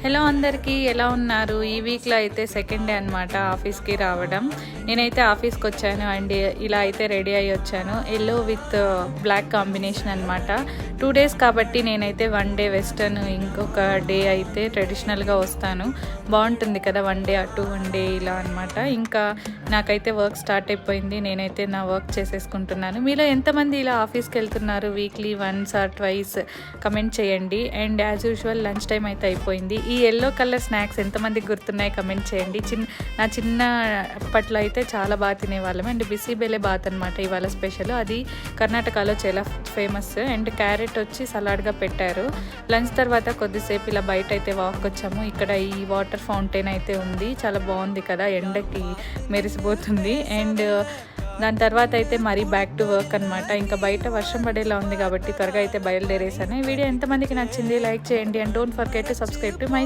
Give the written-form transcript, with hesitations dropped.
Hello అందరికీ, ఎలా ఉన్నారు? ఈ వీక్లో అయితే సెకండ్ డే అనమాట ఆఫీస్కి రావడం. నేనైతే ఆఫీస్కి వచ్చాను అండ్ ఇలా అయితే రెడీ అయ్యి వచ్చాను. ఎల్లో విత్ బ్లాక్ కాంబినేషన్ అనమాట. 2 days కాబట్టి నేనైతే 1 day వెస్టర్న్, ఇంకొక డే అయితే ట్రెడిషనల్గా వస్తాను. బాగుంటుంది కదా, 1 day అటు 1 day ఇలా అనమాట. ఇంకా నాకైతే వర్క్ స్టార్ట్ అయిపోయింది. నేనైతే నా వర్క్ చేసేసుకుంటున్నాను. మీలో ఎంతమంది ఇలా ఆఫీస్కి వెళ్తున్నారు weekly once or twice comment చేయండి. And as usual lunch time అయితే అయిపోయింది. ఈ ఎల్లో కలర్ స్నాక్స్ ఎంతమందికి గుర్తున్నాయి కమెంట్ చేయండి. నా చిన్నప్పట్లో అయితే చాలా బాగా తినేవాళ్ళం. అండ్ బిసిబెలే బాత్ అనమాట ఇవాళ స్పెషల్. అది కర్ణాటకలో చాలా ఫేమస్. అండ్ క్యారెట్ వచ్చి సలాడ్గా పెట్టారు. లంచ్ తర్వాత కొద్దిసేపు ఇలా బయట అయితే వాక్ వచ్చాము. ఇక్కడ ఈ వాటర్ ఫౌంటైన్ అయితే ఉంది, చాలా బాగుంది కదా, ఎండకి మెరిసిపోతుంది. అండ్ దాని తర్వాత అయితే మరీ బ్యాక్ టు వర్క్ అనమాట. ఇంకా బయట వర్షం పడేలా ఉంది కాబట్టి త్వరగా అయితే బయలుదేరేసాను. ఈ వీడియో ఎంతమందికి నచ్చింది లైక్ చేయండి. And don't forget to subscribe to my